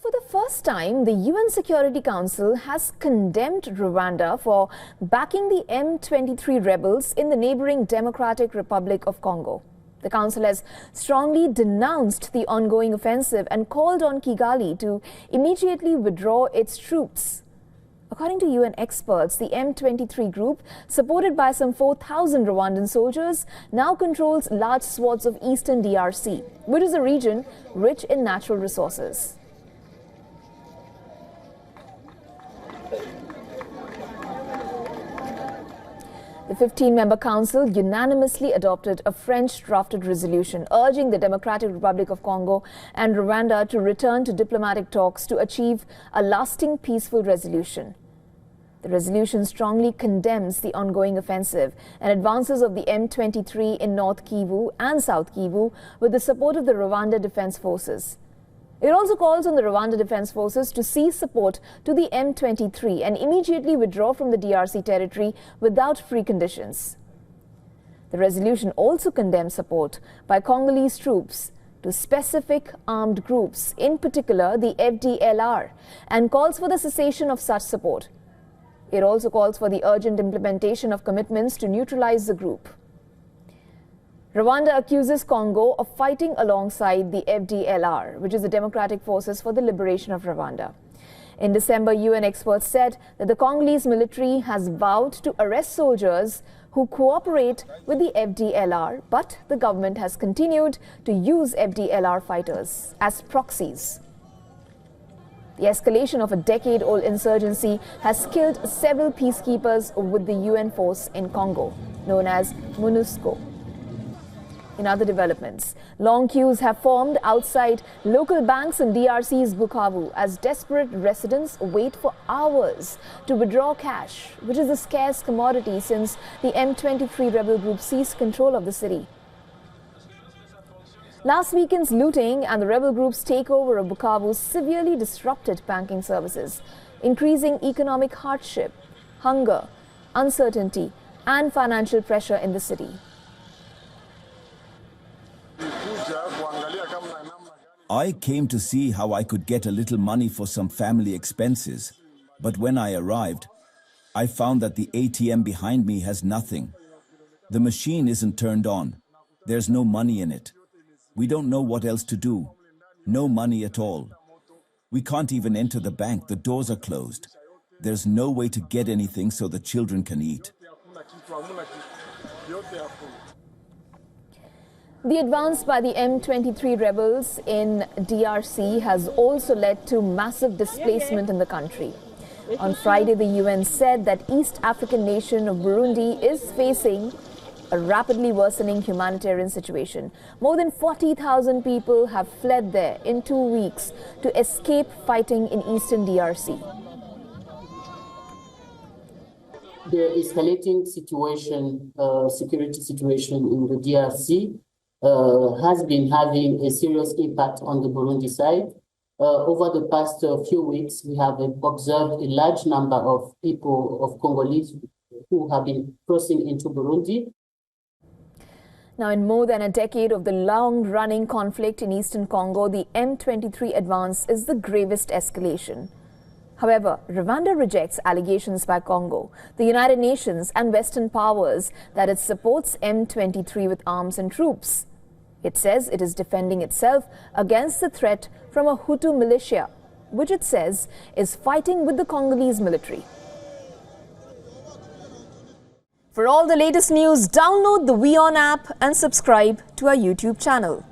For the first time, the UN Security Council has condemned Rwanda for backing the M23 rebels in the neighboring Democratic Republic of Congo. The Council has strongly denounced the ongoing offensive and called on Kigali to immediately withdraw its troops. According to UN experts, the M23 group, supported by some 4,000 Rwandan soldiers, now controls large swaths of eastern DRC, which is a region rich in natural resources. The 15-member council unanimously adopted a French-drafted resolution urging the Democratic Republic of Congo and Rwanda to return to diplomatic talks to achieve a lasting peaceful resolution. The resolution strongly condemns the ongoing offensive and advances of the M23 in North Kivu and South Kivu with the support of the Rwanda Defense Forces. It also calls on the Rwanda Defense Forces to cease support to the M23 and immediately withdraw from the DRC territory without preconditions. The resolution also condemns support by Congolese troops to specific armed groups, in particular the FDLR, and calls for the cessation of such support. It also calls for the urgent implementation of commitments to neutralize the group. Rwanda accuses Congo of fighting alongside the FDLR, which is the Democratic Forces for the Liberation of Rwanda. In December, UN experts said that the Congolese military has vowed to arrest soldiers who cooperate with the FDLR, but the government has continued to use FDLR fighters as proxies. The escalation of a decade-old insurgency has killed several peacekeepers with the UN force in Congo, known as MONUSCO. In other developments, long queues have formed outside local banks in DRC's Bukavu as desperate residents wait for hours to withdraw cash, which is a scarce commodity since the M23 rebel group seized control of the city. Last weekend's looting and the rebel group's takeover of Bukavu severely disrupted banking services, increasing economic hardship, hunger, uncertainty, and financial pressure in the city. I came to see how I could get a little money for some family expenses, but when I arrived, I found that the ATM behind me has nothing. The machine isn't turned on. There's no money in it. We don't know what else to do. No money at all. We can't even enter the bank. The doors are closed. There's no way to get anything so the children can eat. The advance by the M23 rebels in DRC has also led to massive displacement in the country. On Friday, the UN said that East African nation of Burundi is facing a rapidly worsening humanitarian situation. More than 40,000 people have fled there in 2 weeks to escape fighting in eastern DRC. The escalating situation, security situation in the DRC has been having a serious impact on the Burundi side. Over the past few weeks, we have observed a large number of people, of Congolese, who have been crossing into Burundi. Now, in more than a decade of the long-running conflict in eastern Congo, the M23 advance is the gravest escalation. However, Rwanda rejects allegations by Congo, the United Nations and Western powers that it supports M23 with arms and troops. It says it is defending itself against the threat from a Hutu militia, which it says is fighting with the Congolese military. For all the latest news, download the WION app and subscribe to our YouTube channel.